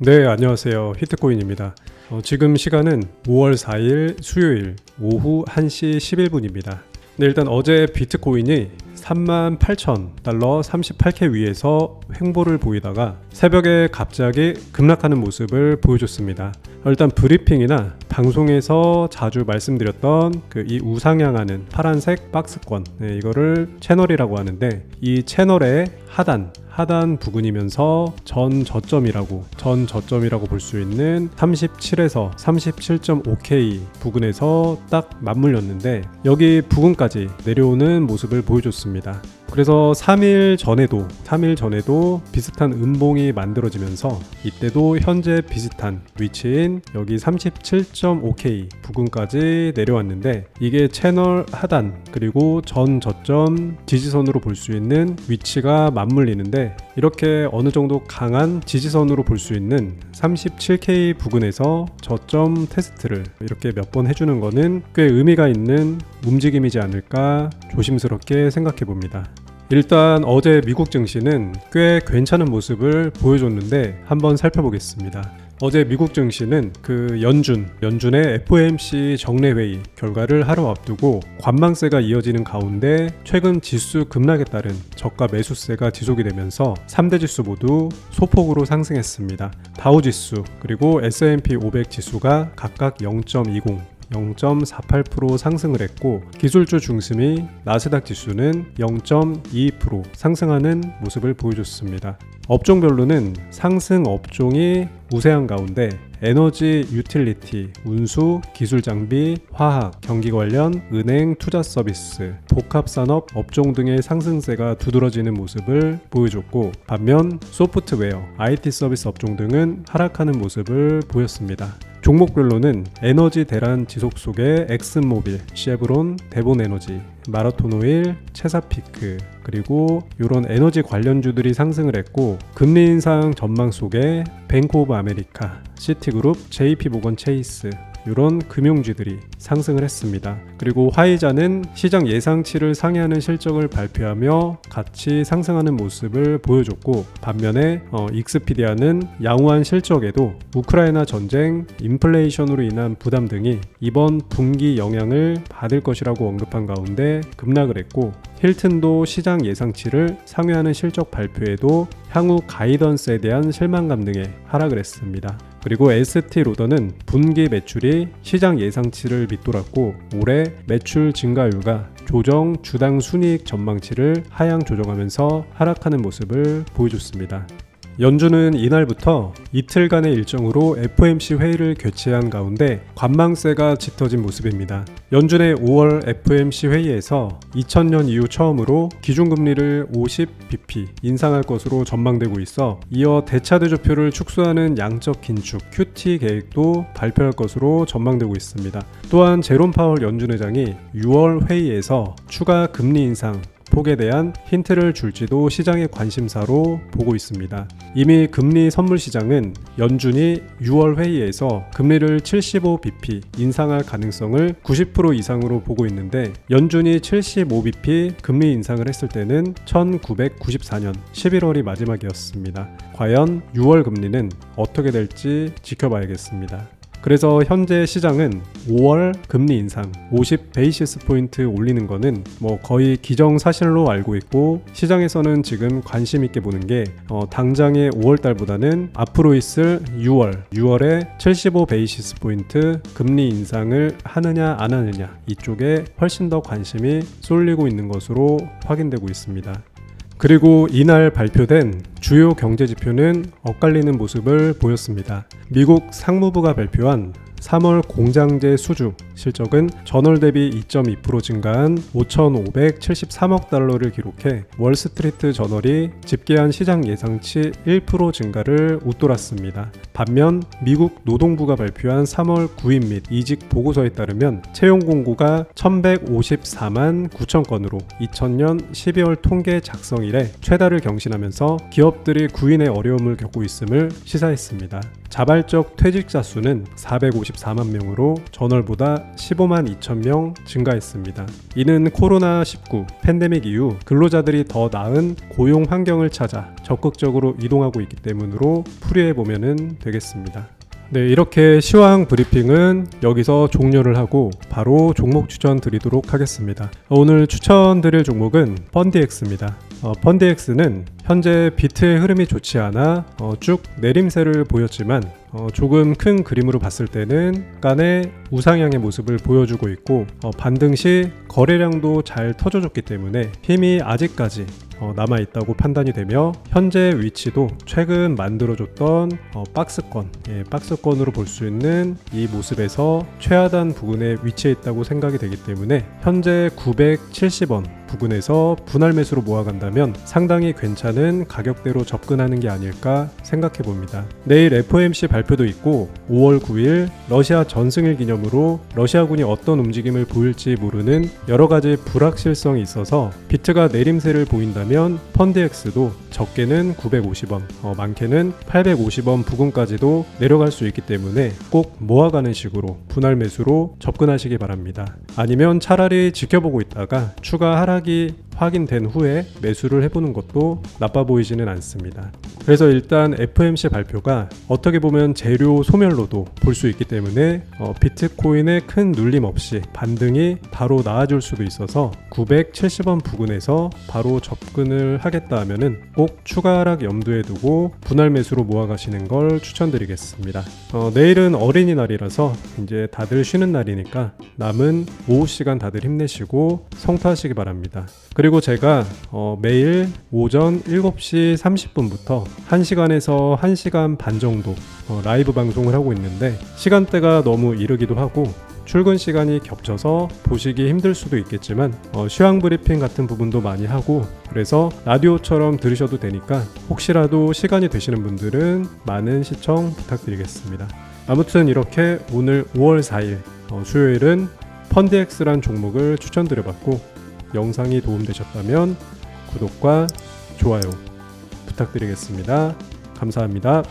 네, 안녕하세요. 히트코인입니다. 지금 시간은 5월 4일 수요일 오후 1시 11분입니다. 네, 일단 어제 비트코인이 38,000달러 38K 위에서 횡보를 보이다가 새벽에 갑자기 급락하는 모습을 보여줬습니다. 일단 브리핑이나 방송에서 자주 말씀드렸던 이 우상향하는 파란색 박스권, 이거를 채널이라고 하는데, 이 채널의 하단 부근이면서 전 저점이라고 볼 수 있는 37에서 37.5K 부근에서 딱 맞물렸는데, 여기 부근까지 내려오는 모습을 보여줬습니다. 그래서 3일 전에도 비슷한 음봉이 만들어지면서 이때도 현재 비슷한 위치인 여기 37.5K 부근까지 내려왔는데, 이게 채널 하단 그리고 전 저점 지지선으로 볼 수 있는 위치가 맞물리는데, 이렇게 어느 정도 강한 지지선으로 볼 수 있는 37K 부근에서 저점 테스트를 이렇게 몇 번 해주는 거는 꽤 의미가 있는 움직임이지 않을까 조심스럽게 생각해 봅니다. 일단 어제 미국 증시는 꽤 괜찮은 모습을 보여줬는데 한번 살펴보겠습니다. 어제 미국 증시는 연준의 FOMC 정례회의 결과를 하루 앞두고 관망세가 이어지는 가운데 최근 지수 급락에 따른 저가 매수세가 지속이 되면서 3대 지수 모두 소폭으로 상승했습니다. 다우지수 그리고 S&P 500 지수가 각각 0.20, 0.48% 상승을 했고, 기술주 중심의 나스닥 지수는 0.2% 상승하는 모습을 보여줬습니다. 업종별로는 상승 업종이 우세한 가운데 에너지, 유틸리티, 운수, 기술장비, 화학, 경기 관련, 은행, 투자 서비스, 복합산업 업종 등의 상승세가 두드러지는 모습을 보여줬고, 반면 소프트웨어, IT 서비스 업종 등은 하락하는 모습을 보였습니다. 종목별로는 에너지 대란 지속 속의 엑슨모빌, 쉐브론, 대본에너지, 마라톤오일, 체사피크, 그리고 이런 에너지 관련주들이 상승을 했고, 금리 인상 전망 속에 뱅크 오브 아메리카, 시티그룹, JP모건 체이스, 이런 금융주들이 상승을 했습니다. 그리고 화이자는 시장 예상치를 상회하는 실적을 발표하며 같이 상승하는 모습을 보여줬고, 반면에 익스피디아는 양호한 실적에도 우크라이나 전쟁, 인플레이션으로 인한 부담 등이 이번 분기 영향을 받을 것이라고 언급한 가운데 급락을 했고, 힐튼도 시장 예상치를 상회하는 실적 발표에도 향후 가이던스에 대한 실망감 등에 하락을 했습니다. 그리고 ST로더는 분기 매출이 시장 예상치를 밑돌았고, 올해 매출 증가율과 조정 주당 순이익 전망치를 하향 조정하면서 하락하는 모습을 보여줬습니다. 연준은 이날부터 이틀간의 일정으로 FOMC 회의를 개최한 가운데 관망세가 짙어진 모습입니다. 연준의 5월 FOMC 회의에서 2000년 이후 처음으로 기준금리를 50bp 인상할 것으로 전망되고 있어, 이어 대차대조표를 축소하는 양적 긴축 QT 계획도 발표할 것으로 전망되고 있습니다. 또한 제롬 파월 연준 의장이 6월 회의에서 추가 금리 인상 폭에 대한 힌트를 줄지도 시장의 관심사로 보고 있습니다. 이미 금리 선물 시장은 연준이 6월 회의에서 금리를 75bp 인상할 가능성을 90% 이상으로 보고 있는데, 연준이 75bp 금리 인상을 했을 때는 1994년 11월이 마지막이었습니다. 과연 6월 금리는 어떻게 될지 지켜봐야겠습니다. 그래서 현재 시장은 5월 금리 인상 50 베이시스 포인트 올리는 거는 거의 기정사실로 알고 있고, 시장에서는 지금 관심 있게 보는 게 당장의 5월 달보다는 앞으로 있을 6월에 75 베이시스 포인트 금리 인상을 하느냐 안 하느냐, 이쪽에 훨씬 더 관심이 쏠리고 있는 것으로 확인되고 있습니다. 그리고 이날 발표된 주요 경제지표는 엇갈리는 모습을 보였습니다. 미국 상무부가 발표한 3월 공장재 수주 실적은 전월 대비 2.2% 증가한 5,573억 달러를 기록해 월스트리트 저널이 집계한 시장 예상치 1% 증가를 웃돌았습니다. 반면 미국 노동부가 발표한 3월 구인 및 이직 보고서에 따르면 채용 공고가 1,154만 9천 건으로 2000년 12월 통계 작성 이래 최다를 경신하면서 기업들이 구인의 어려움을 겪고 있음을 시사했습니다. 자발적 퇴직자 수는 454만 명으로 전월보다 15만 2천 명 증가했습니다. 이는 코로나19 팬데믹 이후 근로자들이 더 나은 고용 환경을 찾아 적극적으로 이동하고 있기 때문으로 풀이해 보면 되겠습니다. 네, 이렇게 시황 브리핑은 여기서 종료를 하고 바로 종목 추천 드리도록 하겠습니다. 오늘 추천드릴 종목은 펀디엑스입니다. 펀디엑스는 현재 비트의 흐름이 좋지 않아 쭉 내림세를 보였지만 조금 큰 그림으로 봤을 때는 약간의 우상향의 모습을 보여주고 있고 반등 시 거래량도 잘 터져줬기 때문에 힘이 아직까지 남아있다고 판단이 되며 현재 위치도 최근 만들어줬던 박스권으로 볼 수 있는 이 모습에서 최하단 부근에 위치해 있다고 생각이 되기 때문에 현재 970원 부근에서 분할 매수로 모아간다면 상당히 괜찮은 가격대로 접근하는 게 아닐까 생각해 봅니다. 내일 FOMC 발표도 있고 5월 9일 러시아 전승일 기념으로 러시아군이 어떤 움직임을 보일지 모르는 여러 가지 불확실성이 있어서 비트가 내림세를 보인다면 펀디엑스도 적게는 950원, 많게는 850원 부근까지도 내려갈 수 있기 때문에 꼭 모아가는 식으로 분할 매수로 접근하시기 바랍니다. 아니면 차라리 지켜보고 있다가 추가 하락이 확인된 후에 매수를 해보는 것도 나빠 보이지는 않습니다. 그래서 일단 FOMC 발표가 어떻게 보면 재료 소멸로도 볼 수 있기 때문에 비트코인의 큰 눌림 없이 반등이 바로 나아질 수도 있어서 970원 부근에서 바로 접근을 하겠다 하면은 꼭 추가 하락 염두에 두고 분할 매수로 모아가시는 걸 추천드리겠습니다. 내일은 어린이날이라서 이제 다들 쉬는 날이니까 남은 오후 시간 다들 힘내시고 성투하시기 바랍니다. 그리고 제가 매일 오전 7시 30분부터 1시간에서 1시간 반 정도 라이브 방송을 하고 있는데 시간대가 너무 이르기도 하고 출근 시간이 겹쳐서 보시기 힘들 수도 있겠지만 시황 브리핑 같은 부분도 많이 하고 그래서 라디오처럼 들으셔도 되니까 혹시라도 시간이 되시는 분들은 많은 시청 부탁드리겠습니다. 아무튼 이렇게 오늘 5월 4일 수요일은 펀디엑스란 종목을 추천드려봤고 영상이 도움되셨다면 구독과 좋아요 부탁드리겠습니다. 감사합니다.